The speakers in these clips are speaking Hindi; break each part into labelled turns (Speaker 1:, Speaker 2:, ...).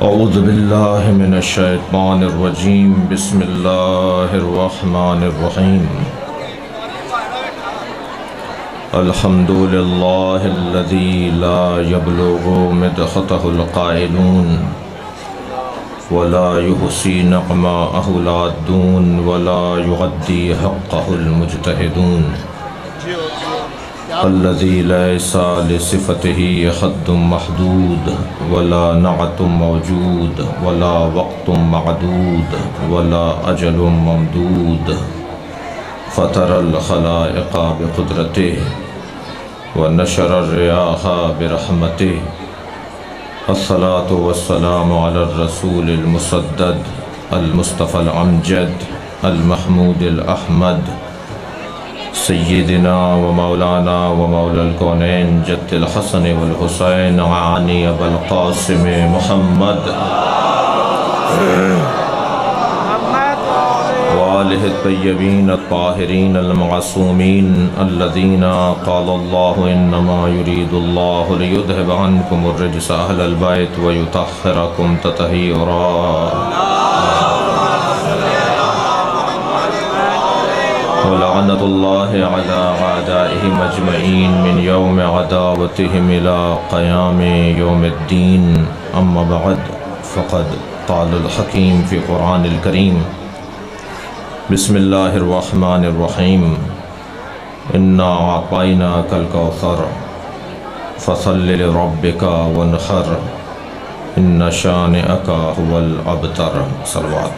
Speaker 1: औज़ु बिल्लाहि मिनश शैतानिर रजीम बिस्मिल्लाहिर रहमानिर रहीम अल्हम्दुलिल्लाहिल्लज़ी ला यब्लुगु मदहतहुल क़ाइलून वला युहसी नक़्माअहु लाद्दून वला युग़द्दी हक़्क़हुल मुज्तहिदून अल्लज़ी लैसा लिसिफ़तिही हद्दुम महदूद वला नअतुम मौजूद वला वक़्तुम मअदूद वला अजलुम ममदूद फ़तरल ख़लाइक़ा बिक़ुदरतिही व नशरर रियाहा बिरहमतिही अस्सलातु वस्सलामु अला रसूलिल मुसद्दद अल मुस्तफ़ल अमजद अल महमूदिल अहमद सय्यिदिना व मौलाना व मौलल कौनैन जद्दिल हसन वल हुसैन आनी अबुल क़ासिम मुहम्मद व आलिहि तय्यबीन अत्ताहिरीन अल मासूमीन अल्लज़ीना क़ालल्लाहु इन्नमा युरीदुल्लाहु लियुज़हिबा अन्कुमुर रिज्स अहलल बैत व युतह्हिरकुम तत्हीरा। लअनतुल्लाहि अला अअदाइहिम अजमईन मिन यौम अदावतिहिम इला क़यामि यौमिद्दीन। अम्मा बअद फ़क़द क़ालल हकीम फ़ी क़ुरानिल करीम बिस्मिल्लाहिर रहमानिर रहीम इन्ना अअतैनाकल कौसर फ़सल्लि लिरब्बिका वन्हर इन्न शानिअका हुवल अबतर। सलवात।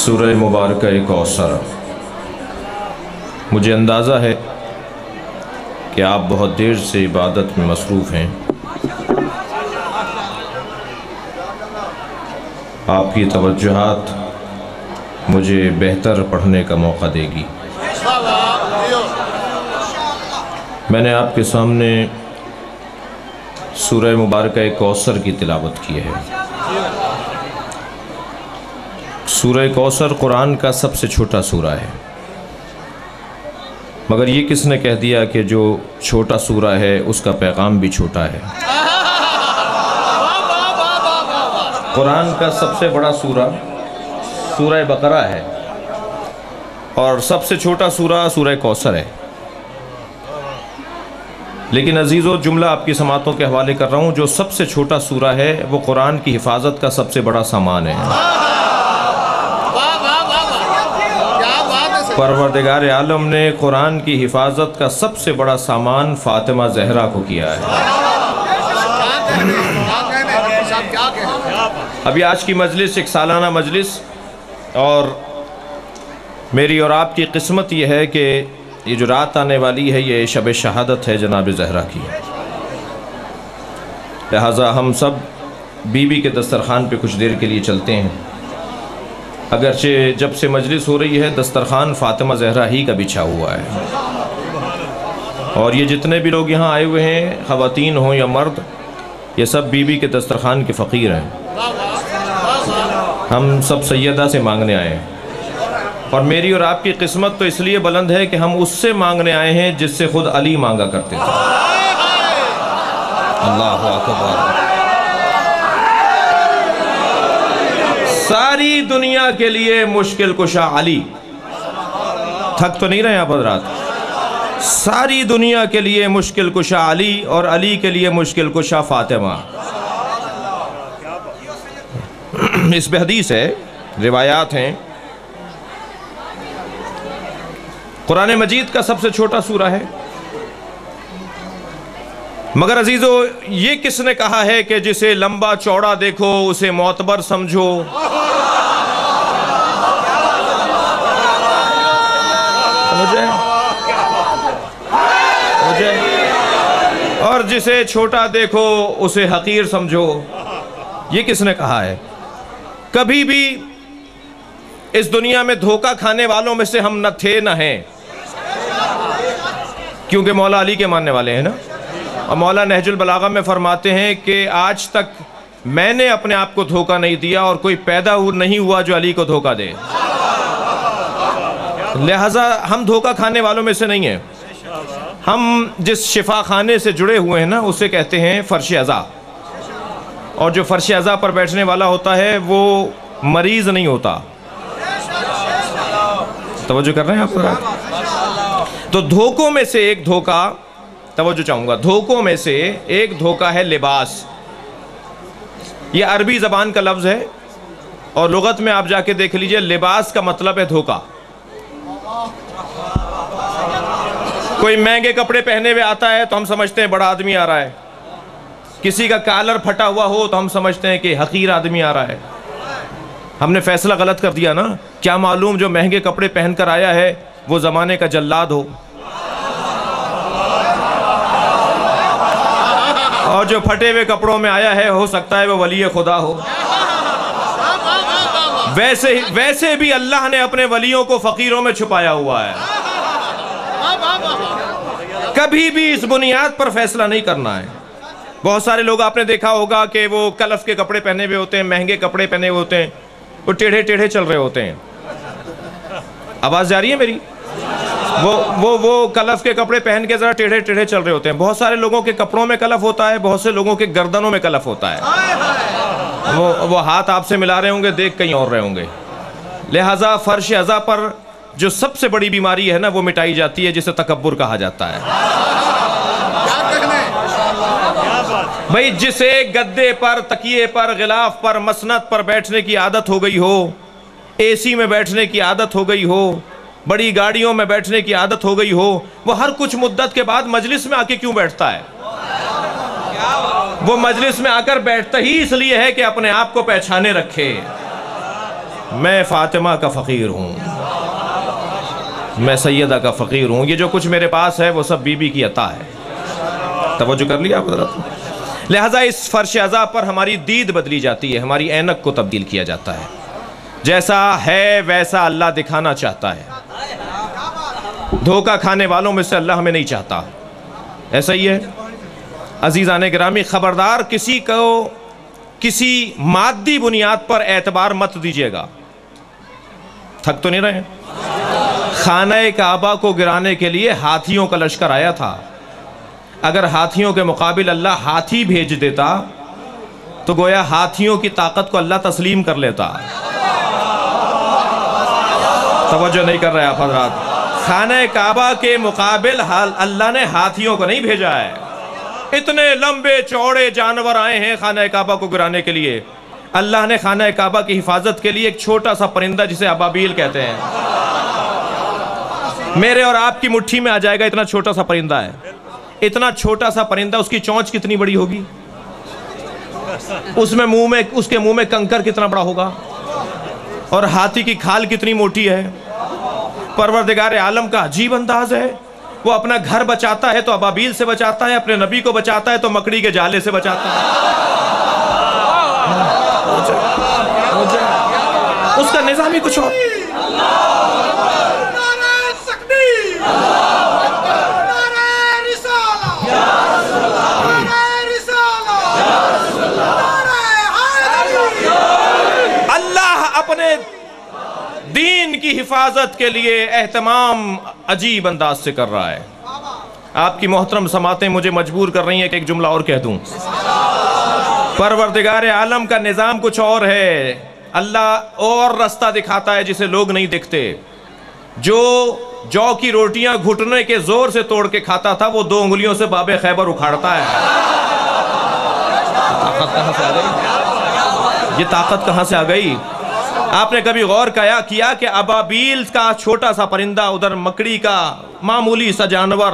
Speaker 1: सूरह मुबारक कौसर। मुझे अंदाज़ा है कि आप बहुत देर से इबादत में मसरूफ़ हैं। आपकी तवज्जुहात मुझे बेहतर पढ़ने का मौका देगी। मैंने आपके सामने सूरह मुबारक कौसर की तिलावत की है। सूरह कौसर कुरान का सबसे छोटा सूरा है, मगर ये किसने कह दिया कि जो छोटा सूरा है उसका पैगाम भी छोटा है। कुरान का सबसे बड़ा सूरा सूरह बकरा है और सबसे छोटा सूरा सूरह कौसर है। लेकिन अजीज़ों, जुमला आपकी समातों के हवाले कर रहा हूँ। जो सबसे छोटा सूरा है वो कुरान की हिफाजत का सबसे बड़ा सामान है। परवरदिगार आलम ने कुरान की हिफाजत का सबसे बड़ा सामान फ़ातिमा ज़हरा को किया है। अभी आज की मजलिस एक सालाना मजलिस, और मेरी और आपकी किस्मत यह है कि ये जो रात आने वाली है ये शब शहादत है जनाब ज़हरा की। लिहाजा हम सब बीबी के दस्तरखान पे कुछ देर के लिए चलते हैं। अगरचे जब से मजलिस हो रही है दस्तरखान फ़ातिमा ज़हरा ही का बिछा हुआ है, और ये जितने भी लोग यहाँ आए हुए हैं, ख़वातीन हों या मर्द, ये सब बीबी के दस्तरखान के फ़कीर हैं। हम सब सैयदा से मांगने आए हैं, और मेरी और आपकी किस्मत तो इसलिए बुलंद है कि हम उससे मांगने आए हैं जिससे खुद अली मांगा करते थे। अल्लाहु अकबर। सारी दुनिया के लिए मुश्किल कुशा अली। थक तो नहीं रहे आप हज़रात? सारी दुनिया के लिए मुश्किल कुशा अली, और अली के लिए मुश्किल कुशा फ़ातिमा। इस पे हदीस है, रिवायात हैं। कुरान मजीद का सबसे छोटा सूरा है, मगर अजीज़ों, ये किसने कहा है कि जिसे लंबा चौड़ा देखो उसे मोतबर समझो। मुझे और जिसे छोटा देखो उसे हकीर समझो। ये किसने कहा है? कभी भी इस दुनिया में धोखा खाने वालों में से हम न थे न हैं, क्योंकि मौला अली के मानने वाले हैं ना। और मौला नहजुल बलागा में फरमाते हैं कि आज तक मैंने अपने आप को धोखा नहीं दिया और कोई पैदा नहीं हुआ जो अली को धोखा दे। लिहाजा हम धोखा खाने वालों में से नहीं हैं। हम जिस शिफा खाने से जुड़े हुए हैं ना, उसे कहते हैं फर्श अज़ा। और जो फर्श अज़ा पर बैठने वाला होता है वो मरीज़ नहीं होता। तवज्जो कर रहे हैं आप? तो धोखों में से एक धोखा, तवज्जो चाहूँगा, धोखों में से एक धोखा है लिबास। ये अरबी ज़बान का लफ्ज़ है और लुगत में आप जाके देख लीजिए, लिबास का मतलब है धोखा। कोई महंगे कपड़े पहने हुए आता है तो हम समझते हैं बड़ा आदमी आ रहा है। किसी का कॉलर फटा हुआ हो तो हम समझते हैं कि हकीर आदमी आ रहा है। हमने फैसला गलत कर दिया ना। क्या मालूम जो महंगे कपड़े पहनकर आया है वो ज़माने का जल्लाद हो, और जो फटे हुए कपड़ों में आया है हो सकता है वो वली खुदा हो। वैसे भी अल्लाह ने अपने वलियों को फ़कीरों में छुपाया हुआ है। कभी भी इस बुनियाद पर फैसला नहीं करना है। बहुत सारे लोग आपने देखा होगा कि वो कलफ के कपड़े पहने हुए होते हैं, महंगे कपड़े पहने हुए होते हैं, वो टेढ़े टेढ़े चल रहे होते हैं। आवाज़ जा रही है मेरी? वो कलफ के कपड़े पहन के ज़रा टेढ़े टेढ़े चल रहे होते हैं। बहुत सारे लोगों के कपड़ों में कलफ होता है, बहुत से लोगों के गर्दनों में कलफ होता है। वो हाथ आपसे मिला रहे होंगे, देख कहीं और रहे होंगे। लिहाजा फर्श अज़ा पर जो सबसे बड़ी बीमारी है ना, वो मिटाई जाती है, जिसे तकब्बुर कहा जाता है। भाई, जिसे गद्दे पर, तकिए पर, गिलाफ पर, मसनद पर बैठने की आदत हो गई हो, एसी में बैठने की आदत हो गई हो, बड़ी गाड़ियों में बैठने की आदत हो गई हो, वो हर कुछ मुद्दत के बाद मजलिस में आके क्यों बैठता है? वो मजलिस में आकर बैठता ही इसलिए है कि अपने आप को पहचाने रखे, मैं फातिमा का फ़कीर हूँ, मैं सैयदा का फ़कीर हूँ, ये जो कुछ मेरे पास है वो सब बीबी की अता है। तवज्जो कर लिया आप? लिहाजा इस फर्श अज़ा पर हमारी दीद बदली जाती है, हमारी ऐनक को तब्दील किया जाता है। जैसा है वैसा अल्लाह दिखाना चाहता है। धोखा खाने वालों में से अल्लाह हमें नहीं चाहता। ऐसा ही है अज़ीज़ान गिरामी, ख़बरदार किसी को किसी मादी बुनियाद पर एतबार मत दीजिएगा। थक तो नहीं रहे? खाना काबा को गिराने के लिए हाथियों का लश्कर आया था। अगर हाथियों के मुकाबिल अल्लाह हाथी भेज देता तो गोया हाथियों की ताकत को अल्लाह तस्लीम कर लेता। तवज्जो नहीं कर रहे आप हज़रात। खाना काबा के मुकाबिल अल्लाह ने हाथियों को नहीं भेजा है। इतने लंबे चौड़े जानवर आए हैं खाना काबा को गिराने के लिए। अल्लाह ने खाना काबा की हिफाजत के लिए एक छोटा सा परिंदा, जिसे अबाबील कहते हैं, मेरे और आपकी मुट्ठी में आ जाएगा। इतना छोटा सा परिंदा है, इतना छोटा सा परिंदा, उसकी चोंच कितनी बड़ी होगी, उसके मुंह में कंकर कितना बड़ा होगा, और हाथी की खाल कितनी मोटी है। परवरदिगार आलम का अजीब अंदाज है। वो अपना घर बचाता है तो अबाबील से बचाता है, अपने नबी को बचाता है तो मकड़ी के जाले से बचाता है। उसका निज़ाम ही कुछ और। अल्लाह अपने दीन की हिफाजत के लिए एहतमाम अजीब अंदाज से कर रहा है। आपकी मोहतरम समातें मुझे मजबूर कर रही हैं कि एक जुमला और कह दूं। परवरदिगार आलम का निज़ाम कुछ और है। अल्लाह और रास्ता दिखाता है जिसे लोग नहीं देखते। जो जौ की रोटियां घुटने के जोर से तोड़ के खाता था, वो 2 उंगलियों से बाबे खैबर उखाड़ता है। ताकत कहां से आ गई? ये ताकत कहां से आ गई? आपने कभी गौर किया कि अबाबील का छोटा सा परिंदा, उधर मकड़ी का मामूली सा जानवर,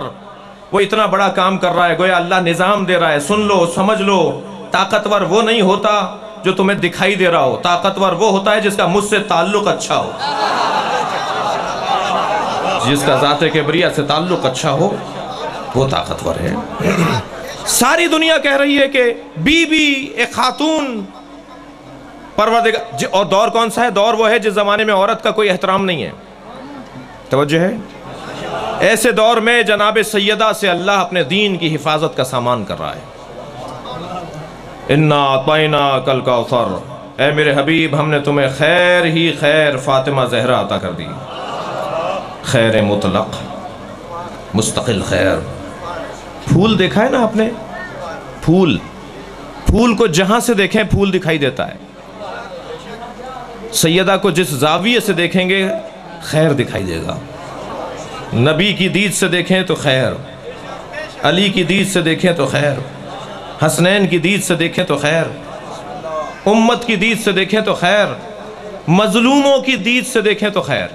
Speaker 1: वो इतना बड़ा काम कर रहा है। गोया अल्लाह निज़ाम दे रहा है, सुन लो, समझ लो। ताकतवर वो नहीं होता जो तुम्हें दिखाई दे रहा हो, ताकतवर वो होता है जिसका मुझसे ताल्लुक अच्छा हो, जिसका ज़ाते किब्रिया से ताल्लुक अच्छा हो, वो ताकतवर है। सारी दुनिया कह रही है कि बीबी एक खातून परवरदिगार। और दौर कौन सा है? दौर वो है जिस ज़माने में औरत का कोई एहतराम नहीं है। तवज्जो है? ऐसे दौर में जनाब सैयदा से अल्लाह अपने दीन की हिफाजत का सामान कर रहा है। इन्ना अतैना कल कौसर, ऐ मेरे हबीब, हमने तुम्हें खैर ही खैर फातिमा ज़हरा अता कर दी, खैर मुतलक। मुस्तकिल खैर। फूल देखा है ना आपने? फूल को जहां से देखें फूल दिखाई देता है। सैयदा को जिस जाविये से देखेंगे खैर दिखाई देगा। नबी की दीद से देखें तो खैर, अली की दीद से देखें तो खैर, हसनैन की दीद से देखें तो खैर, उम्मत की दीद से देखें तो खैर, मजलूमों की दीद से देखें तो खैर।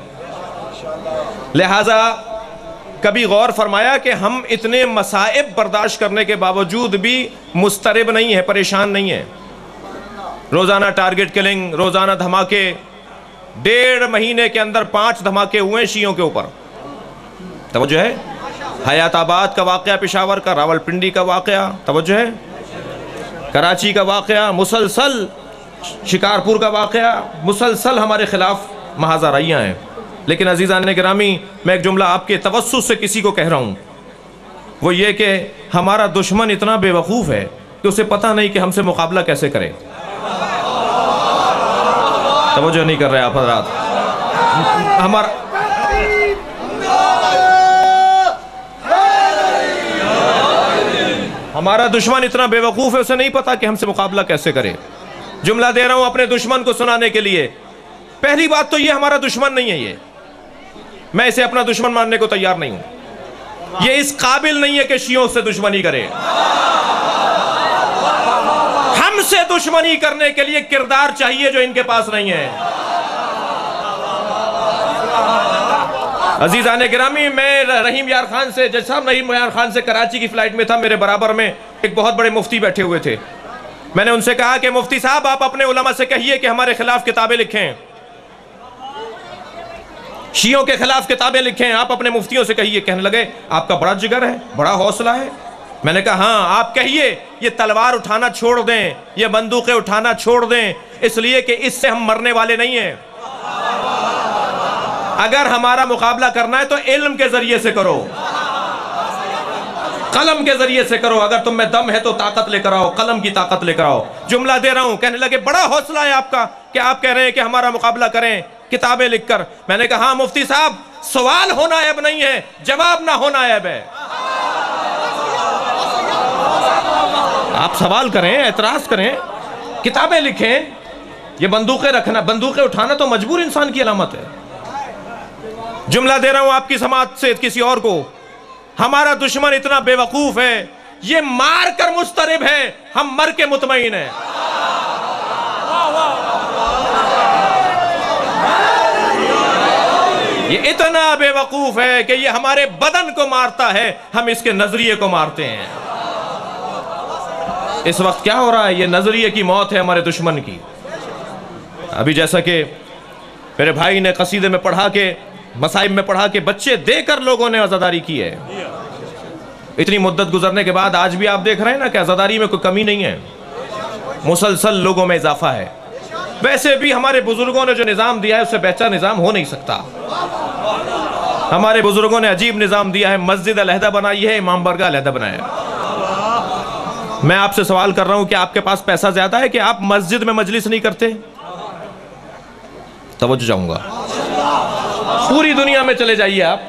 Speaker 1: लिहाजा कभी गौर फरमाया कि हम इतने मसाइब बर्दाश्त करने के बावजूद भी मुस्तरिब नहीं है, परेशान नहीं है। रोज़ाना टारगेट किलिंग, रोज़ाना धमाके, 1.5 महीने के अंदर 5 धमाके हुए शियों के ऊपर। तवज्जो है? हयाताबाद का वाक़या, पेशावर का, रावलपिंडी का वाक़या, तवज्जो है? कराची का वाक़या, मुसलसल शिकारपुर का वाक़या, मुसलसल हमारे ख़िलाफ़ महाज़ाराइयाँ हैं। लेकिन अज़ीज़ान गिरामी, मैं एक जुमला आपके तवस्सुस से किसी को कह रहा हूँ, वो ये कि हमारा दुश्मन इतना बेवकूफ़ है कि उसे पता नहीं कि हमसे मुकाबला कैसे करे। तवज्जो नहीं कर रहे आप हज़रात। हमारा दुश्मन इतना बेवकूफ़ है, उसे नहीं पता कि हमसे मुकाबला कैसे करे। जुमला दे रहा हूँ अपने दुश्मन को सुनाने के लिए। पहली बात तो ये हमारा दुश्मन नहीं है, ये मैं इसे अपना दुश्मन मानने को तैयार नहीं हूं। ये इस काबिल नहीं है कि शियों से दुश्मनी करे। हमसे दुश्मनी करने के लिए किरदार चाहिए जो इनके पास नहीं है। अजीज़ान गिरामी, मैं रहीम यार खान से, जज साहब रहीम यार खान से कराची की फ्लाइट में था, मेरे बराबर में एक बहुत बड़े मुफ्ती बैठे हुए थे। मैंने उनसे कहा कि मुफ्ती साहब, आप अपने उलमा से कहिए कि हमारे खिलाफ किताबें लिखें, शियों के खिलाफ किताबें लिखें, आप अपने मुफ्तियों से कहिए। कहने लगे आपका बड़ा जिगर है, बड़ा हौसला है। मैंने कहा हाँ, आप कहिए ये तलवार उठाना छोड़ दें, ये बंदूकें उठाना छोड़ दें, इसलिए कि इससे हम मरने वाले नहीं हैं। अगर हमारा मुकाबला करना है तो इल्म के जरिए से करो, कलम के जरिए से करो। अगर तुम में दम है तो ताकत लेकर आओ, कलम की ताकत लेकर आओ। जुमला दे रहा हूं। कहने लगे बड़ा हौसला है आपका कि आप कह रहे हैं कि हमारा मुकाबला करें किताबें लिखकर। मैंने कहा हाँ मुफ्ती साहब, सवाल होना ऐब नहीं है, जवाब ना होना ऐब है। आप सवाल करें, एतराज करें, किताबें लिखें। ये बंदूकें रखना, बंदूकें उठाना तो मजबूर इंसान की अलामत है। जुमला दे रहा हूं आपकी समाज से किसी और को, हमारा दुश्मन इतना बेवकूफ है, ये मार कर मुस्तरिब है, हम मर के मुतमईन हैं। ये इतना बेवकूफ है कि ये हमारे बदन को मारता है, हम इसके नजरिए को मारते हैं। इस वक्त क्या हो रहा है? ये नजरिए की मौत है हमारे दुश्मन की। अभी जैसा कि मेरे भाई ने कसीदे में पढ़ा के, मसाइब में पढ़ा के, बच्चे देकर लोगों ने आज़ादारी की है। इतनी मुद्दत गुजरने के बाद आज भी आप देख रहे हैं ना कि आज़ादारी में कोई कमी नहीं है, मुसलसल लोगों में इजाफा है। वैसे भी हमारे बुजुर्गों ने जो निज़ाम दिया है उससे बेहतर निज़ाम हो नहीं सकता। हमारे बुजुर्गों ने अजीब निज़ाम दिया है, मस्जिद अलहदा बनाई है, इमाम बारगाह अलहदा बनाया है। मैं आपसे सवाल कर रहा हूं कि आपके पास पैसा ज्यादा है कि आप मस्जिद में मजलिस नहीं करते? तवज्जो चाहूंगा, पूरी दुनिया में चले जाइए आप,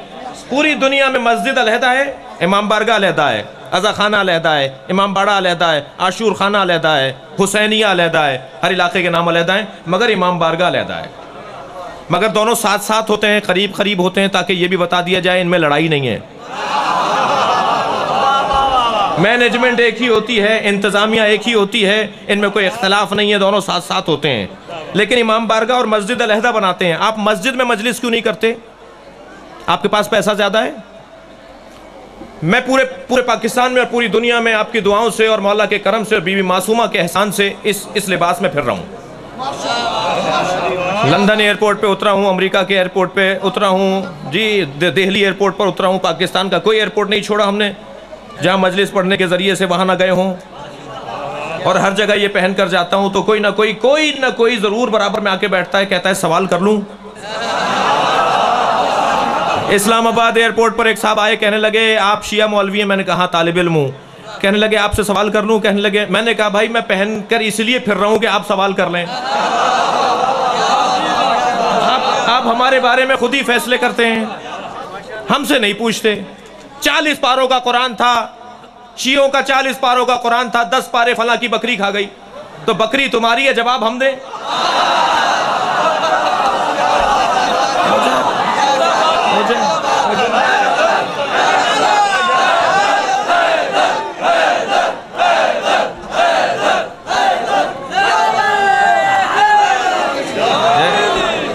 Speaker 1: पूरी दुनिया में मस्जिद अलहदा है, इमाम बारगाह अलहदा है, अज़ा खाना अलहदा है, इमाम बाड़ा अलहदा है, आशूर खाना अलहदा है, हुसैनिया अलहदा है, हर इलाके के नाम अलहदा है, मगर इमाम बारगाह अलहदा है। मगर दोनों साथ साथ होते हैं, करीब करीब होते हैं, ताकि ये भी बता दिया जाए इनमें लड़ाई नहीं है। मैनेजमेंट एक ही होती है, इंतज़ामिया एक ही होती है, इनमें कोई इख्तलाफ नहीं है, दोनों साथ साथ होते हैं। लेकिन इमाम बारगाह और मस्जिद अलहदा बनाते हैं। आप मस्जिद में मजलिस क्यों नहीं करते? आपके पास पैसा ज़्यादा है? मैं पूरे पाकिस्तान में और पूरी दुनिया में आपकी दुआओं से और मौला के करम से और बीवी मासूमा के एहसान से इस लिबास में फिर रहा हूँ। लंदन एयरपोर्ट पे उतरा हूँ, अमेरिका के एयरपोर्ट पे उतरा हूँ जी, दिल्ली एयरपोर्ट पर उतरा हूँ। पाकिस्तान का कोई एयरपोर्ट नहीं छोड़ा हमने जहाँ मजलिस पढ़ने के ज़रिए से वहाँ ना गए हों। और हर जगह ये पहन कर जाता हूँ तो कोई ना कोई ज़रूर बराबर में आके बैठता है, कहता है सवाल कर लूँ। इस्लामाबाद एयरपोर्ट पर एक साहब आए, कहने लगे आप शिया मौलवी हैं? मैंने कहा तालिब इल्म हूँ। कहने लगे आपसे सवाल कर लूँ? कहने लगे, मैंने कहा भाई मैं पहन कर इसलिए फिर रहा हूँ कि आप सवाल कर लें। आप हमारे बारे में खुद ही फैसले करते हैं, हमसे नहीं पूछते। 40 पारों का कुरान था, शियों का 40 पारों का कुरान था, 10 पारे फला की बकरी खा गई, तो बकरी तुम्हारी है, जवाब हम दें?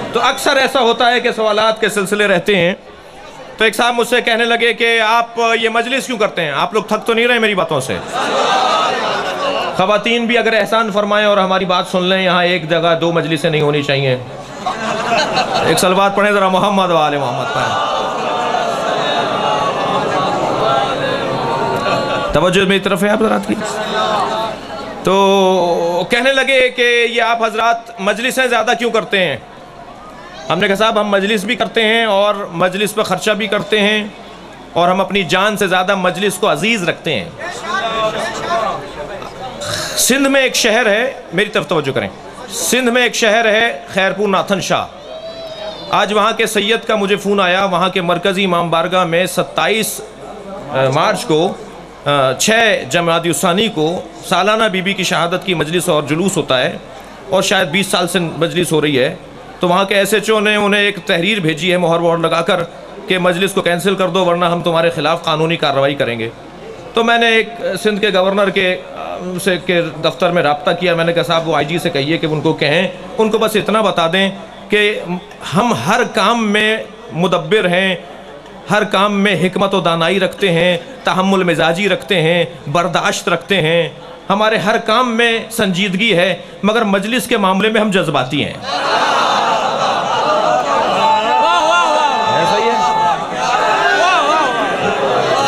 Speaker 1: तो अक्सर ऐसा होता है कि सवालात के सिलसिले रहते हैं। तो एक साहब मुझसे कहने लगे कि आप ये मजलिस क्यों करते हैं, आप लोग थक तो नहीं रहे मेरी बातों से? ख़वातीन भी अगर एहसान फरमाएं और हमारी बात सुन लें, यहाँ एक जगह 2 मजलिसें नहीं होनी चाहिए। एक सलवात पढ़ें ज़रा, मोहम्मद वाले मोहम्मद पढ़ें। तवज्जो मेरी तरफ है आप हज़रात की। तो कहने लगे कि ये आप हज़रात मजलिसें ज़्यादा क्यों करते हैं? हमने कहा साहब हम मजलिस भी करते हैं और मजलिस पर ख़र्चा भी करते हैं और हम अपनी जान से ज़्यादा मजलिस को अजीज़ रखते हैं। सिंध में एक शहर है, मेरी तरफ तवज्जो करें, सिंध में एक शहर है खैरपुर नाथन शाह। आज वहाँ के सैयद का मुझे फ़ोन आया, वहाँ के मरकज़ी इमाम बारगाह में 27 मार्च को 6 जमात-उस-सानी को सालाना बीबी की शहादत की मजलिस और जुलूस होता है और शायद 20 साल से मजलिस हो रही है। तो वहाँ के SHO ने उन्हें एक तहरीर भेजी है मोहर वोहर लगाकर कि मजलिस को कैंसिल कर दो वरना हम तुम्हारे ख़िलाफ़ कानूनी कार्रवाई करेंगे। तो मैंने एक सिंध के गवर्नर के दफ्तर में रब्ता किया। मैंने कहा साहब वो IG से कहिए कि उनको कहें, उनको बस इतना बता दें कि हम हर काम में मुदब्बिर हैं, हर काम में हिकमत व दानाई रखते हैं, तहम्मुल मिजाजी रखते हैं, बर्दाश्त रखते हैं, हमारे हर काम में संजीदगी है, मगर मजलिस के मामले में हम जज्बाती हैं। ऐसा ही है,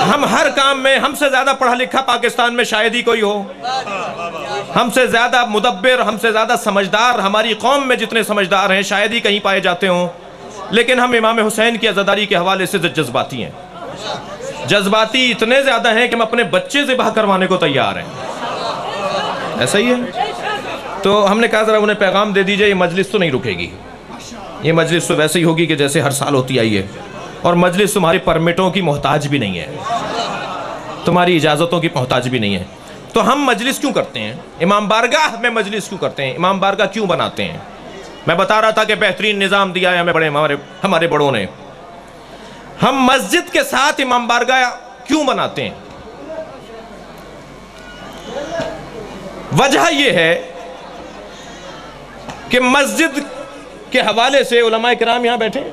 Speaker 1: हम हर काम में, हमसे ज़्यादा पढ़ा लिखा पाकिस्तान में शायद ही कोई हो, हमसे ज़्यादा मुदब्बिर, हमसे ज़्यादा समझदार हमारी कौम में जितने समझदार हैं शायद ही कहीं पाए जाते हों, लेकिन हम इमाम हुसैन की अज़ादारी के हवाले से जज्बाती हैं। जज्बाती इतने ज़्यादा हैं कि हम अपने बच्चे ज़िबह करवाने को तैयार हैं। ऐसा ही है। तो हमने कहा ज़रा उन्हें पैगाम दे दीजिए, ये मजलिस तो नहीं रुकेगी, ये मजलिस तो वैसे ही होगी कि जैसे हर साल होती आई है, और मजलिस तुम्हारी परमिटों की मोहताज भी नहीं है, तुम्हारी इजाज़तों की मोहताज भी नहीं है। तो हम मजलिस क्यों करते हैं, इमाम बारगाह में मजलिस क्यों करते हैं, इमाम बारगाह क्यों बनाते हैं? मैं बता रहा था कि बेहतरीन निज़ाम दिया है हमें हमारे बड़ों ने। हम मस्जिद के साथ इमाम बारगाह क्यों बनाते हैं? वजह यह है कि मस्जिद के हवाले से उलमा किराम यहाँ बैठे,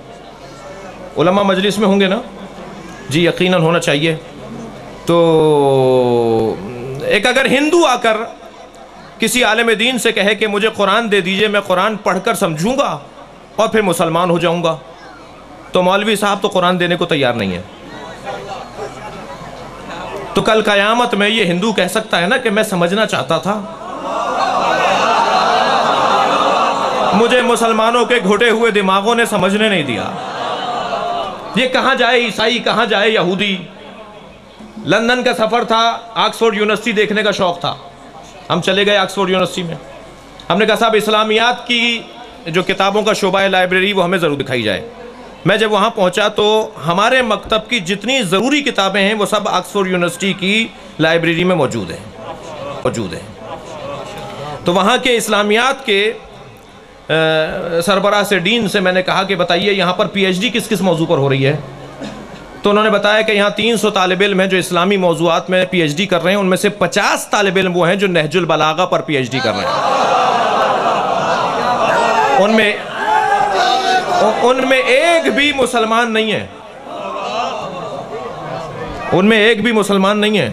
Speaker 1: उलमा मजलिस में होंगे ना जी, यकीनन होना चाहिए। तो एक अगर हिंदू आकर किसी आलिम दीन से कहे कि मुझे कुरान दे दीजिए, मैं कुरान पढ़कर समझूंगा और फिर मुसलमान हो जाऊंगा, तो मौलवी साहब तो कुरान देने को तैयार नहीं है। तो कल क़यामत में ये हिंदू कह सकता है ना कि मैं समझना चाहता था, मुझे मुसलमानों के घुटे हुए दिमागों ने समझने नहीं दिया। ये कहाँ जाए ईसाई, कहाँ जाए यहूदी। लंदन का सफ़र था, ऑक्सफोर्ड यूनिवर्सिटी देखने का शौक़ था, हम चले गए ऑक्सफोर्ड यूनिवर्सिटी में। हमने कहा साहब इस्लामियात की जो किताबों का शोबा है लाइब्रेरी, वो हमें ज़रूर दिखाई जाए। मैं जब वहाँ पहुँचा तो हमारे मकतब की जितनी ज़रूरी किताबें हैं वो सब ऑक्सफोर्ड यूनिवर्सिटी की लाइब्रेरी में मौजूद हैं। तो वहाँ के इस्लामियात के सरबराह से, डीन से मैंने कहा कि बताइए यहाँ पर PhD किस किस मौजू पर हो रही है? तो उन्होंने बताया कि यहाँ 300 तालिब इल्म हैं जो इस्लामी मौज़ूआत में PhD कर रहे हैं, उनमें से 50 तालिब इल्म वो हैं जो नहजुल बलागा पर PhD कर रहे हैं। उनमें एक भी मुसलमान नहीं है, उनमें एक भी मुसलमान नहीं है।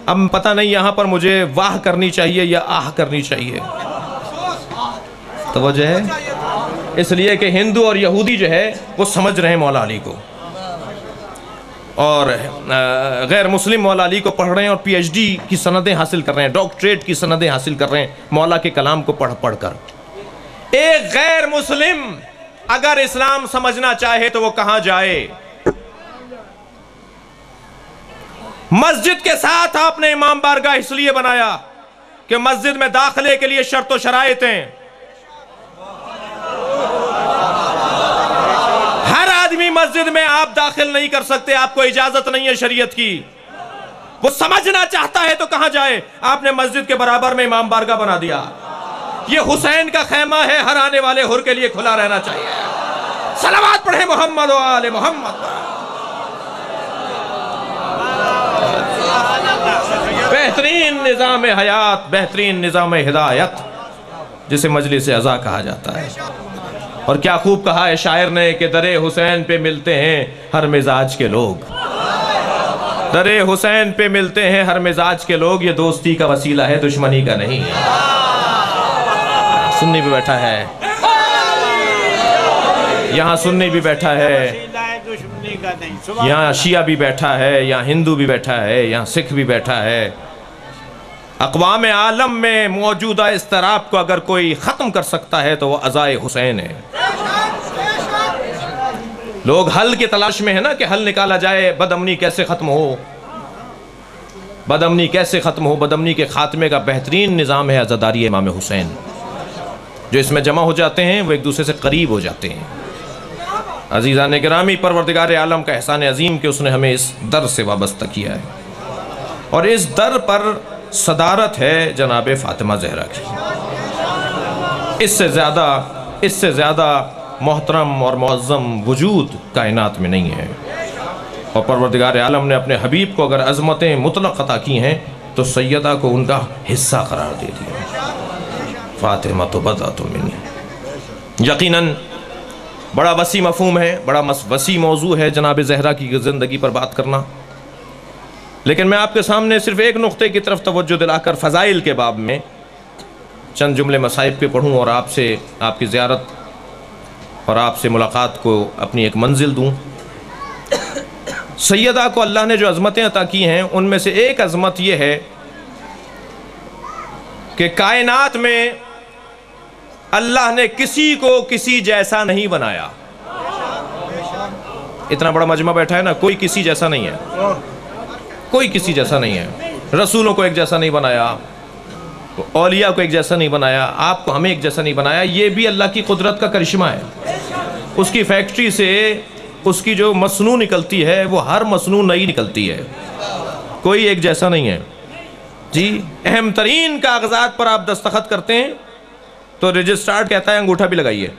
Speaker 1: अब पता नहीं यहाँ पर मुझे वाह करनी चाहिए या आह करनी चाहिए। तो वजह है इसलिए कि हिंदू और यहूदी जो है वो समझ रहे हैं मौला अली को, और गैर मुस्लिम मौला अली को पढ़ रहे हैं और PhD की सनदें हासिल कर रहे हैं, डॉक्टरेट की सनदें हासिल कर रहे हैं मौला के कलाम को पढ़ कर। एक गैर मुस्लिम अगर इस्लाम समझना चाहे तो वो कहां जाए? मस्जिद के साथ आपने इमाम बारगाह इसलिए बनाया कि मस्जिद में दाखिले के लिए शर्त व शराइत हैं। हर आदमी मस्जिद में आप दाखिल नहीं कर सकते, आपको इजाजत नहीं है शरीयत की। वो समझना चाहता है तो कहां जाए? आपने मस्जिद के बराबर में इमाम बारगाह बना दिया। ये हुसैन का खैमा है, हर आने वाले हुर के लिए खुला रहना चाहिए। सलावत पढ़े मोहम्मद व आले मोहम्मद। बेहतरीन निज़ाम हयात, बेहतरीन निज़ाम हिदायत, जिसे मजलिस अज़ा कहा जाता है। और क्या खूब कहा है शायर ने कि दरे हुसैन पे मिलते हैं हर मिजाज के लोग। दरे हुसैन पे मिलते हैं हर मिजाज के लोग, ये दोस्ती का वसीला है, दुश्मनी का नहीं। सुन्नी भी बैठा है यहाँ, सुन्नी भी बैठा है यहाँ, शिया भी बैठा है यहाँ, हिंदू भी बैठा है यहाँ, सिख भी बैठा है। अक़वाम आलम में मौजूदा इस्तराब को अगर कोई ख़त्म कर सकता है तो वह अज़ाए हुसैन है। लोग हल की तलाश में है ना कि हल निकाला जाए, बदअमनी कैसे ख़त्म हो, बदअमनी कैसे ख़त्म हो। बदअमनी के ख़ात्मे का बेहतरीन निज़ाम है अज़ादारी इमाम हुसैन। जो इसमें जमा हो जाते हैं वो एक दूसरे से करीब हो जाते हैं। अज़ीज़ान गिरामी, परवरदिगार आलम का एहसान अज़ीम कि उसने हमें इस दर से वाबस्ता किया है, और इस दर पर सदारत है जनाब फ़ातिमा ज़हरा की। इससे ज़्यादा मोहतरम और मुअज़्ज़म वजूद कायनात में नहीं है। और परवरदिगार आलम ने अपने हबीब को अगर अज़मतें मुतलक़ अता की हैं तो सैयदा को उनका हिस्सा करार दे दिया। फ़ातिमा तो बदा तो मिन्नी। यकीनन बड़ा वसी मफ़हूम है, बड़ा वसी मौजू है जनाब ज़हरा की ज़िंदगी पर बात करना। लेकिन मैं आपके सामने सिर्फ़ एक नुक्ते की तरफ तवज्जो दिलाकर फ़ज़ाइल के बाब में चंद जुमले मसाइब के पढ़ूँ और आपसे आपकी ज़ियारत और आपसे मुलाकात को अपनी एक मंजिल दूँ। सैयदा को अल्लाह ने जो अज़मतें अता की हैं उनमें से एक अज़मत यह है कि कायनात में अल्लाह ने किसी को किसी जैसा नहीं बनाया। इतना बड़ा मजमा बैठा है ना, कोई किसी जैसा नहीं है, कोई किसी जैसा नहीं है। रसूलों को एक जैसा नहीं बनाया, औलिया को एक जैसा नहीं बनाया, आपको हमें एक जैसा नहीं बनाया। ये भी अल्लाह की कुदरत का करिश्मा है। उसकी फैक्ट्री से उसकी जो मसनू निकलती है वो हर मसनू नई निकलती है, कोई एक जैसा नहीं है जी। अहम तरीन कागजात पर आप दस्तखत करते हैं तो रजिस्ट्रार कहता है अंगूठा भी लगाइए।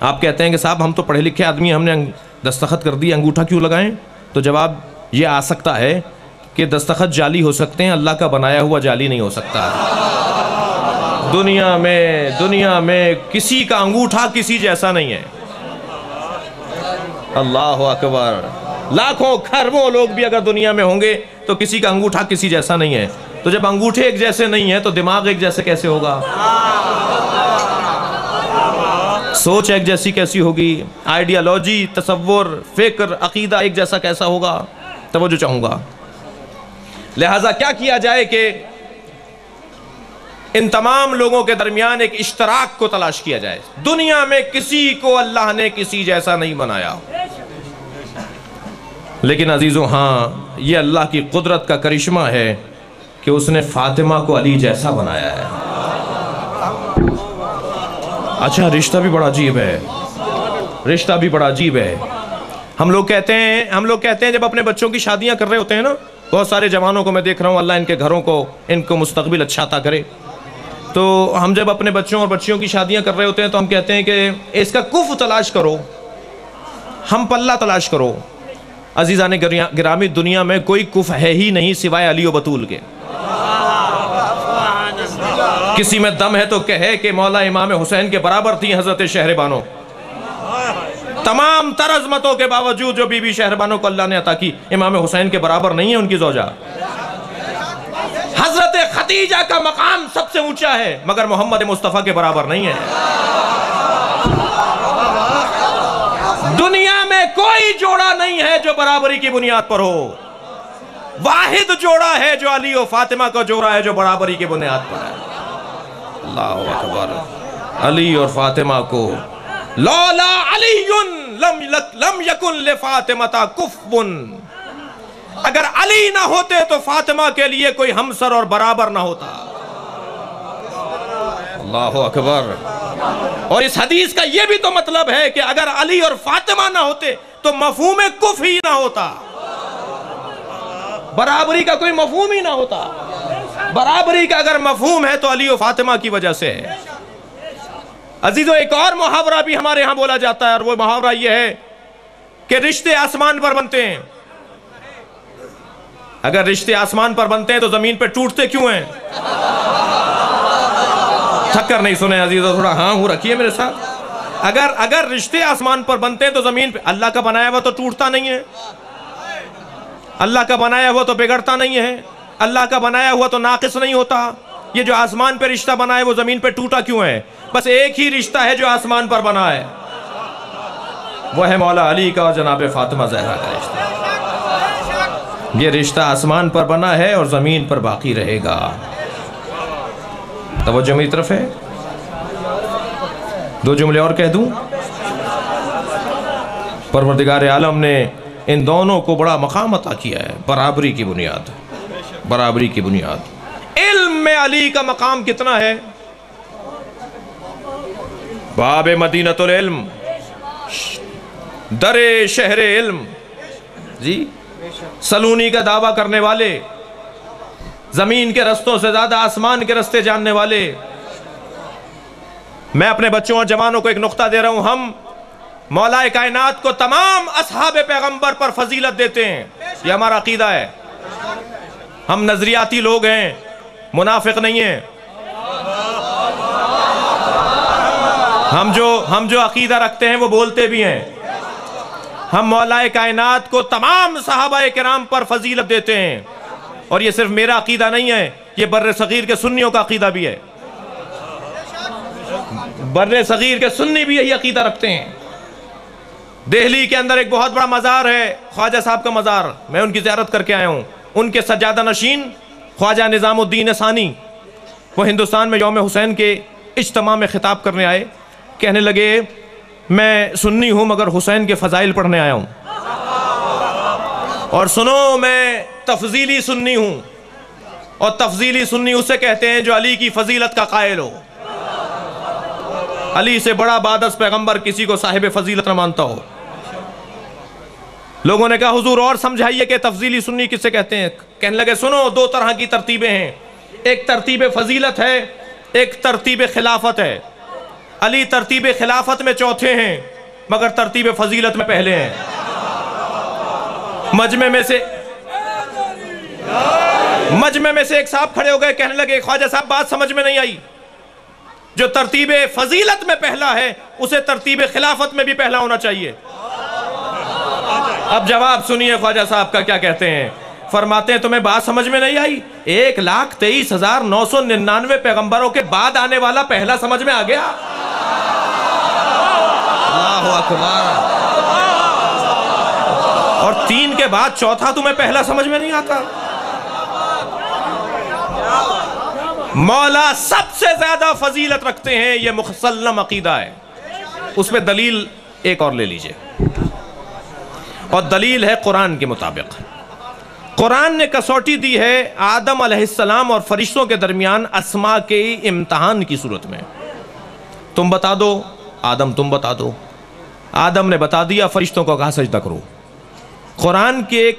Speaker 1: आप कहते हैं कि साहब हम तो पढ़े लिखे आदमी, हमने दस्तखत कर दिए, अंगूठा क्यों लगाएं? तो जवाब ये आ सकता है कि दस्तखत जाली हो सकते हैं, अल्लाह का बनाया हुआ जाली नहीं हो सकता। दुनिया में किसी का अंगूठा किसी जैसा नहीं है। अल्लाह अकबर। लाखों खरबों लोग भी अगर दुनिया में होंगे तो किसी का अंगूठा किसी जैसा नहीं है। तो जब अंगूठे एक जैसे नहीं है तो दिमाग एक जैसे कैसे होगा? सोच एक जैसी कैसी होगी? आइडियोलॉजी, तसव्वुर, फिक्र, अकीदा एक जैसा कैसा होगा? तवज्जो चाहूँगा। लिहाजा क्या किया जाए कि इन तमाम लोगों के दरमियान एक इश्तराक को तलाश किया जाए। दुनिया में किसी को अल्लाह ने किसी जैसा नहीं बनाया, लेकिन अजीज़ों हाँ, ये अल्लाह की कुदरत का करिश्मा है कि उसने फ़ातिमा को अली जैसा बनाया है। अच्छा, रिश्ता भी बड़ा अजीब है, रिश्ता भी बड़ा अजीब है। हम लोग कहते हैं जब अपने बच्चों की शादियां कर रहे होते हैं ना, बहुत सारे जवानों को मैं देख रहा हूँ, अल्लाह इनके घरों को, इनको मुस्तकबिल अच्छा अता करे। तो हम जब अपने बच्चों और बच्चियों की शादियां कर रहे होते हैं तो हम कहते हैं कि इसका कुफ तलाश करो, हम पल्ला तलाश करो। अजीज़ान गिरामी, दुनिया में कोई कुफ है ही नहीं सिवाय अली व बतूल के। किसी में दम है तो कहे कि मौला इमाम हुसैन के बराबर थी हज़रत शहरबानो। तमाम तर अज़मतों के बावजूद जो बीबी शहरबानो को अल्लाह ने अता की, इमाम हुसैन के बराबर नहीं है उनकी ज़ौजा। हज़रत खदीजा का मकाम सबसे ऊंचा है मगर मोहम्मद मुस्तफ़ा के बराबर नहीं है। दुनिया में कोई जोड़ा नहीं है जो बराबरी की बुनियाद पर हो। वाहिद जोड़ा है जो अली और फातिमा का जोड़ा है जो बराबरी की बुनियाद पर है। अल्लाहु अकबर। अली और फातिमा को लौला अलीयुन लम यकुन ले फातिमता कुफ़्वुन, अगर अली ना होते तो फातिमा के लिए कोई हमसर और बराबर ना होता। अल्लाहु अकबर। और इस हदीस का यह भी तो मतलब है कि अगर अली और फातिमा ना होते तो मफहूम कुफ ही ना होता, बराबरी का कोई मफहूम ही ना होता। बराबरी का अगर मफहूम है तो अली और फातिमा की वजह से है। अजीजों, एक और मुहावरा भी हमारे यहां बोला जाता है, और वो मुहावरा यह है कि रिश्ते आसमान पर बनते हैं। अगर रिश्ते आसमान पर बनते हैं तो जमीन पर टूटते क्यों हैं? थक्कर नहीं सुने अजीजों, थोड़ा हाँ हूं रखिए मेरे साथ। अगर रिश्ते आसमान पर बनते हैं तो जमीन पे अल्लाह का बनाया हुआ तो टूटता नहीं है, अल्लाह का बनाया हुआ तो बिगड़ता नहीं है, अल्लाह का बनाया हुआ तो नाकिस नहीं होता। ये जो आसमान पे रिश्ता बना है वो जमीन पे टूटा क्यों है? बस एक ही रिश्ता है जो आसमान पर बना है, वो है मौला अली का और जनाब फातिमा ज़हरा का रिश्ता। ये रिश्ता आसमान पर बना है और जमीन पर बाकी रहेगा। तवज्जो मेरी तरफ है। दो जुमले और कह दूं। परवरदिगार आलम ने इन दोनों को बड़ा मकाम अता किया है, बराबरी की बुनियाद, बराबरी की बुनियाद। इल्म में अली का मकाम कितना है? बाब मदीनतुल इल्म, दरे शहरे इल्म जी, सलूनी का दावा करने वाले, जमीन के रस्तों से ज्यादा आसमान के रस्ते जानने वाले। मैं अपने बच्चों और जवानों को एक नुक्ता दे रहा हूं, हम मौलाए कायनात को तमाम असहाबे पैगंबर पर फजीलत देते हैं, यह हमारा अकीदा है। हम नजरियाती लोग हैं, मुनाफिक नहीं हैं। हम जो अकीदा रखते हैं वो बोलते भी हैं। हम मौलाए कायनात को तमाम सहाबाए किराम पर फजीलत देते हैं, और ये सिर्फ मेरा अकीदा नहीं है, ये बर्रे सगीर के सुन्नियों का अकीदा भी है। बर्रे सगीर के सुन्नी भी यही अकीदा रखते हैं। दिल्ली के अंदर एक बहुत बड़ा मज़ार है, ख्वाजा साहब का मज़ार, मैं उनकी ज़ियारत करके आया हूँ। उनके सज्जादा नशीन ख्वाजा निज़ामुद्दीन सानी, वो हिंदुस्तान में यौम हुसैन के इज्तिमा में खिताब करने आए। कहने लगे, मैं सुन्नी हूँ मगर हुसैन के फ़ज़ाइल पढ़ने आया हूँ, और सुनो मैं तफजीली सुन्नी हूँ, और तफजीली सुन्नी उसे कहते हैं जो अली की फजीलत का कायल हो। अली से बड़ा बादस पैगंबर किसी को साहिब फजीलत न मानता हो। लोगों ने कहा, हुजूर और समझाइए कि तफजीली सुन्नी किसे कहते हैं? कहने लगे, सुनो, दो तरह की तरतीबें हैं, एक तरतीब फजीलत है, एक तरतीब खिलाफत है। अली तरतीब खिलाफत में चौथे हैं मगर तरतीब फजीलत में पहले हैं। मजमे में से एक साहब खड़े हो गए, कहने लगे, ख्वाजा साहब बात समझ में नहीं आई, जो तरतीब फजीलत में पहला है उसे तरतीब खिलाफत में भी पहला होना चाहिए। अब जवाब सुनिए ख्वाजा साहब का क्या कहते हैं। फरमाते हैं, तुम्हें बात समझ में नहीं आई? 1,23,999 पैगंबरों के बाद आने वाला पहला समझ में आ गया। अल्लाहु अकबर। और 3 के बाद चौथा तुम्हें पहला समझ में नहीं आता? मौला सबसे ज्यादा फजीलत रखते हैं, यह मुसल्लम अकीदा है। उस पर दलील एक और ले लीजिए, और दलील है कुरान के मुताबिक। कुरान ने कसौटी दी है आदम अलैहिस्सलाम और फरिश्तों के दरमियान अस्मा के इम्तहान की सूरत में। तुम बता दो आदम, तुम बता दो। आदम ने बता दिया, फरिश्तों को कहा सजदा करो। कुरान के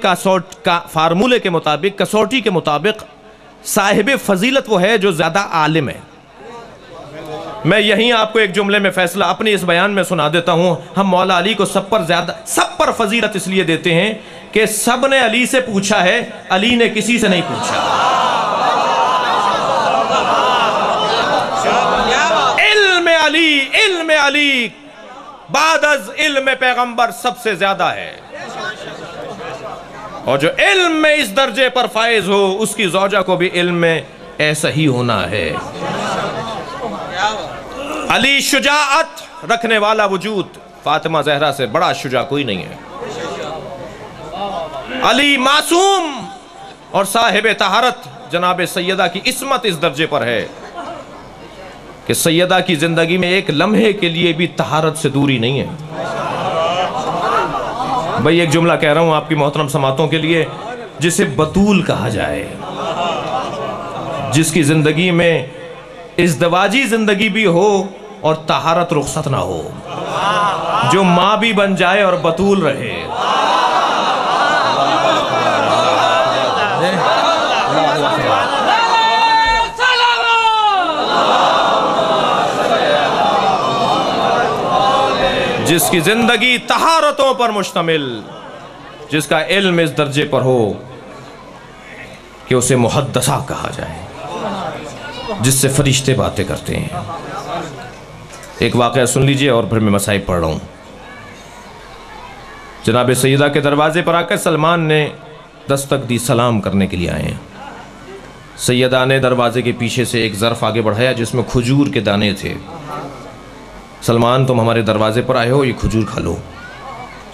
Speaker 1: फार्मूले के मुताबिक, कसौटी के मुताबिक, साहिब फजीलत वो है जो ज्यादा आलिम है। मैं यहीं आपको एक जुमले में फैसला अपने इस बयान में सुना देता हूं। हम मौला अली को सब पर फजीलत इसलिए देते हैं कि सब ने अली से पूछा है, अली ने किसी से नहीं पूछा। इल्म अली बादज इल्म पैगंबर सबसे ज्यादा है, और जो इल्म में इस दर्जे पर फायज हो उसकी ज़ौजा को भी इल्म में ऐसा ही होना है। अली शुजाअत रखने वाला वजूद, फातिमा ज़हरा से बड़ा शुजा कोई नहीं है। अली मासूम और साहिब तहारत, जनाब सैयदा की इस्मत इस दर्जे पर है कि सैयदा की जिंदगी में एक लम्हे के लिए भी तहारत से दूरी नहीं है। भाई एक जुमला कह रहा हूं आपकी मोहतरम समातों के लिए, जिसे बतूल कहा जाए, जिसकी जिंदगी में इज़्दवाजी जिंदगी भी हो और तहारत रुखसत ना हो, जो माँ भी बन जाए और बतूल रहे। जिसकी जिंदगी तहारतों पर मुश्तमिल, जिसका इल्म इस दर्जे पर हो कि उसे मुहद्दसा कहा जाए, जिससे फरिश्ते बातें करते हैं। एक वाक़या सुन लीजिए और फिर मैं मसाइब पढ़ रहा हूँ। जनाब सैयदा के दरवाजे पर आकर सलमान ने दस्तक दी, सलाम करने के लिए आए हैं। सैयदा ने दरवाजे के पीछे से एक ज़र्फ़ आगे बढ़ाया जिसमें खजूर के दाने थे। सलमान, तुम हमारे दरवाजे पर आए हो, ये खजूर खा लो।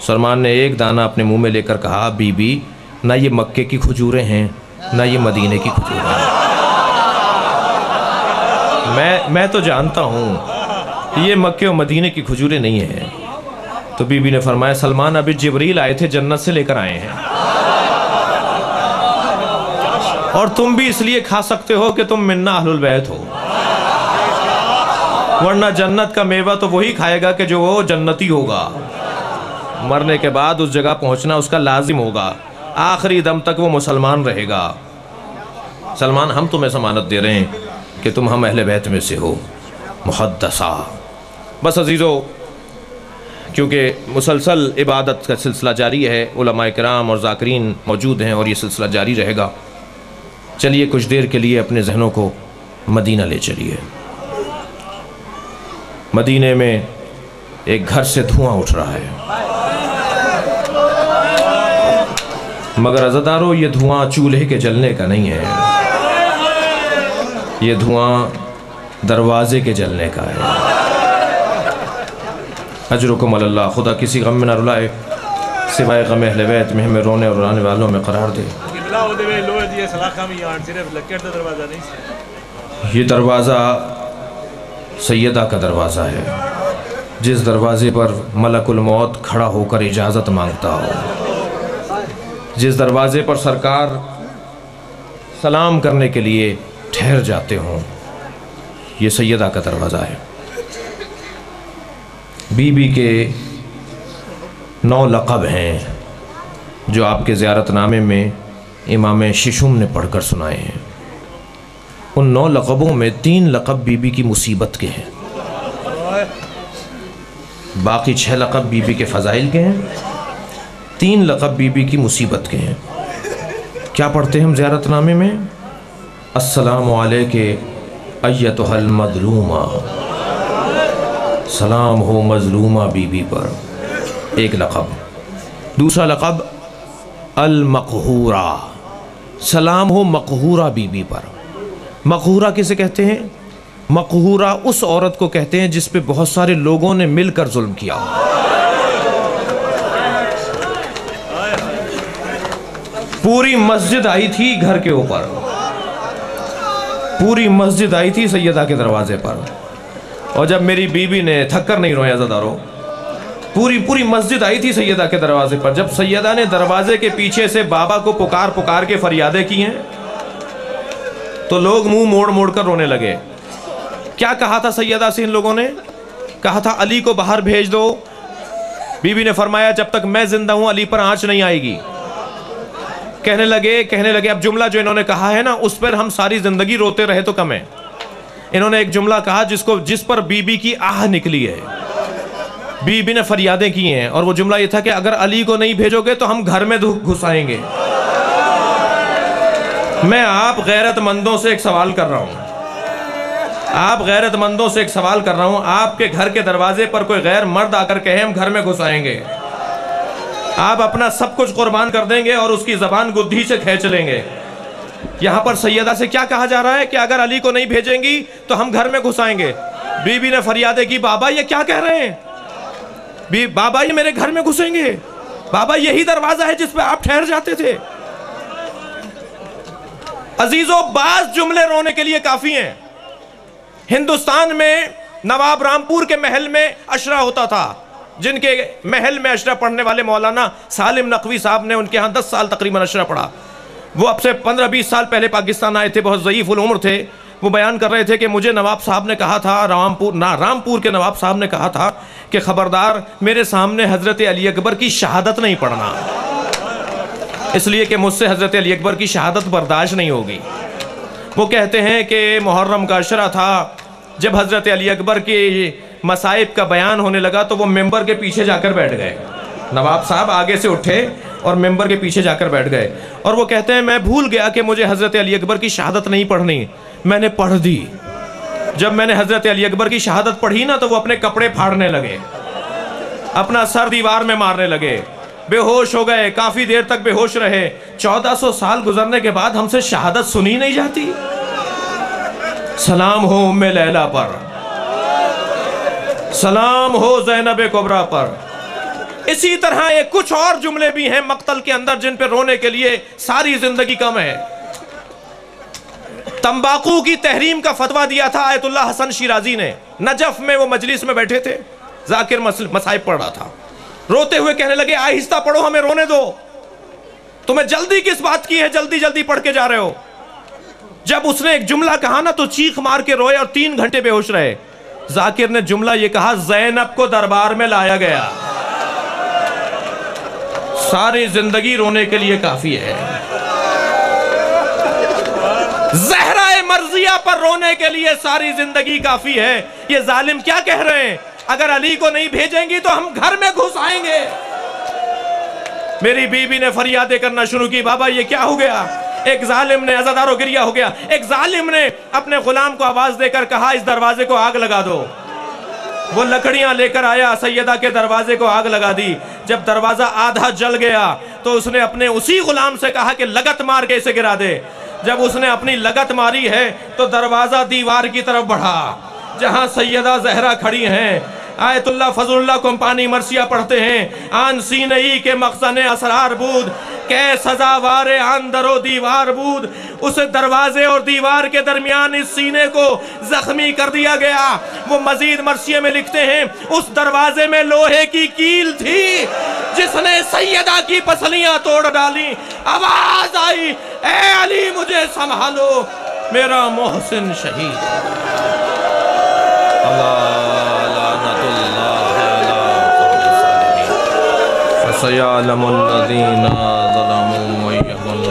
Speaker 1: सलमान ने एक दाना अपने मुंह में लेकर कहा, बीबी, ना ये मक्के की खजूरें हैं ना ये मदीने की खजूरें हैं। मैं तो जानता हूँ ये मक्के और मदीने की खजूरें नहीं हैं। तो बीबी ने फरमाया, सलमान, अभी जिब्रील आए थे, जन्नत से लेकर आए हैं, और तुम भी इसलिए खा सकते हो कि तुम मिन्ना अहलुल बैत हो, वरना जन्नत का मेवा तो वही खाएगा कि जो वो जन्नती होगा। मरने के बाद उस जगह पहुंचना उसका लाजिम होगा, आखिरी दम तक वो मुसलमान रहेगा। सलमान, हम तुम्हें ज़मानत दे रहे हैं कि तुम हम अहले बैत में से हो, मुहद्दसा। बस अजीज़ों, क्योंकि मुसलसल इबादत का सिलसिला जारी है, उलमाए किराम और ज़ाकिरीन मौजूद हैं और ये सिलसिला जारी रहेगा। चलिए कुछ देर के लिए अपने जहनों को मदीना ले चलिए। मदीने में एक घर से धुआं उठ रहा है, मगर अज़ादारों, ये धुआं चूल्हे के जलने का नहीं है, ये धुआं दरवाजे के जलने का है। अजरुकुम अल्लाह, खुदा किसी गम में न रुलाए सिवाय गम अहले बैत में, हमें रोने और रुलाने वालों में करार दे। ये दरवाज़ा सैयदा का दरवाज़ा है, जिस दरवाज़े पर मलकुल मौत खड़ा होकर इजाज़त मांगता हो, जिस दरवाज़े पर सरकार सलाम करने के लिए ठहर जाते हों, ये सैयदा का दरवाज़ा है। बीबी के 9 लक़ब हैं जो आपके ज़ियारतनामे में इमाम शिशुम ने पढ़कर सुनाए हैं। उन 9 लक़बों में 3 लक़ब बीबी की मुसीबत के हैं, बाकी 6 लक़ब बीबी के फ़ज़ाइल के हैं, 3 लक़ब बीबी की मुसीबत के हैं। क्या पढ़ते हैं हम ज़ियारतनामे में? अस्सलामु अलैके अय्यतुहल मज़लूमा, सलाम हो मज़लूमा बीबी पर, एक लक़ब। दूसरा लक़ब अल मक़हूरा, सलाम हो मक़हूरा बीबी पर। मक़हूरा किसे कहते हैं? मक़हूरा उस औरत को कहते हैं जिस पे बहुत सारे लोगों ने मिलकर जुल्म किया। पूरी मस्जिद आई थी घर के ऊपर, पूरी मस्जिद आई थी सैयदा के दरवाजे पर, और जब मेरी बीबी ने थक्कर नहीं रोया ज़दारो, पूरी मस्जिद आई थी सैयदा के दरवाजे पर। जब सैयदा ने दरवाजे के पीछे से बाबा को पुकार पुकार के फरियादें की हैं, तो लोग मुंह मोड़ मोड़ कर रोने लगे। क्या कहा था सैयदा से इन लोगों ने? कहा था अली को बाहर भेज दो। बीबी ने फरमाया जब तक मैं जिंदा हूं अली पर आंच नहीं आएगी। कहने लगे अब जुमला जो इन्होंने कहा है ना, उस पर हम सारी जिंदगी रोते रहे तो कम है। इन्होंने एक जुमला कहा जिस पर बीबी की आह निकली है, बीबी ने फरियादें की हैं, और वो जुमला ये था कि अगर अली को नहीं भेजोगे तो हम घर में घुसाएंगे। मैं आप गैरतमंदों से एक सवाल कर रहा हूं, आपके घर के दरवाजे पर कोई गैर मर्द आकर कहे हम घर में घुसाएंगे, आप अपना सब कुछ कुर्बान कर देंगे और उसकी जबान गुद्दी से खींच लेंगे। यहां पर सैयदा से क्या कहा जा रहा है कि अगर अली को नहीं भेजेंगी तो हम घर में घुसाएंगे। बीबी ने फरियादें की, बाबा ये क्या कह रहे हैं? बाबा ये मेरे घर में घुसेंगे, बाबा यही दरवाजा है जिस पे आप ठहर जाते थे। अजीजों, बाज जुमले रोने के लिए काफी हैं। हिंदुस्तान में नवाब रामपुर के महल में अशरा होता था, जिनके महल में अशरा पढ़ने वाले मौलाना सालिम नकवी साहब ने उनके यहाँ 10 साल तकरीबन अशरा पढ़ा। वो अब से 15-20 साल पहले पाकिस्तान आए थे, बहुत ज़ईफ़ उल उम्र थे, वो बयान कर रहे थे कि मुझे नवाब साहब ने कहा था, रामपुर के नवाब साहब ने कहा था कि ख़बरदार मेरे सामने हज़रत अली अकबर की शहादत नहीं पढ़ना, इसलिए कि मुझसे हज़रत अली अकबर की शहादत बर्दाश्त नहीं होगी। वो कहते हैं कि मुहर्रम का अशरा था, जब हज़रत अली अकबर के मसाइब का बयान होने लगा तो वो मेंबर के पीछे जाकर बैठ गए। नवाब साहब आगे से उठे और मेंबर के पीछे जाकर बैठ गए, और वो कहते हैं मैं भूल गया कि मुझे हज़रत अली अकबर की शहादत नहीं पढ़नी, मैंने पढ़ दी। जब मैंने हज़रत अली अकबर की शहादत पढ़ी ना तो वो अपने कपड़े फाड़ने लगे, अपना सर दीवार में मारने लगे, बेहोश हो गए, काफ़ी देर तक बेहोश रहे। 1400 साल गुजरने के बाद हमसे शहादत सुनी नहीं जाती। सलाम हो उम्मे लैला पर, सलाम हो ज़ैनब कुबरा पर। इसी तरह ये कुछ और जुमले भी हैं मक्तल के अंदर जिन पे रोने के लिए सारी जिंदगी कम है। तंबाकू की तहरीम का फतवा दिया था आयतुल्लाह हसन शिराजी ने, नजफ में वो मजलिस में बैठे थे, जाकिर मसाइब पढ़ रहा था, रोते हुए कहने लगे आहिस्ता पढ़ो, हमें रोने दो, तुम्हें जल्दी किस बात की है, जल्दी जल्दी पढ़ के जा रहे हो। जब उसने एक जुमला कहा ना तो चीख मार के रोए और 3 घंटे बेहोश रहे। जाकिर ने जुमला ये कहा, ज़ैनब को दरबार में लाया गया। सारी जिंदगी रोने के लिए काफी है। ज़हरा मर्जिया पर रोने के लिए सारी जिंदगी काफी है। ये जालिम क्या कह रहे हैं, अगर अली को नहीं भेजेंगी तो हम घर में घुस आएंगे। मेरी बीबी ने फरियादें करना शुरू की, बाबा ये क्या हो गया। एक जालिम ने, अज़ादारो गिरिया हो गया, एक जालिम ने अपने गुलाम को आवाज देकर कहा इस दरवाजे को आग लगा दो। वो लकड़ियां लेकर आया, सैयदा के दरवाजे को आग लगा दी। जब दरवाजा आधा जल गया तो उसने अपने उसी गुलाम से कहा कि लगत मार के इसे गिरा दे। जब उसने अपनी लगत मारी है तो दरवाजा दीवार की तरफ बढ़ा जहां सैयदा जहरा खड़ी हैं। आयतुल्लाह फजलुल्लाह कंपानी मरसिया पढ़ते हैं, आन सीनई के मखज़ने असरार बूद कै सजावारे आन दरो दीवार बूद। उस दरवाजे और दीवार के दरमियान इस सीने को जख्मी कर दिया गया। वो मजीद मरसिया में लिखते हैं, उस दरवाजे में लोहे की कील थी जिसने सैयदा की पसलियां तोड़ डाली। आवाज आई, ए अली मुझे संभालो, मेरा मोहसिन शहीद। अल्लाह सयालमुल्लज़ीना ज़लमू व यहमुल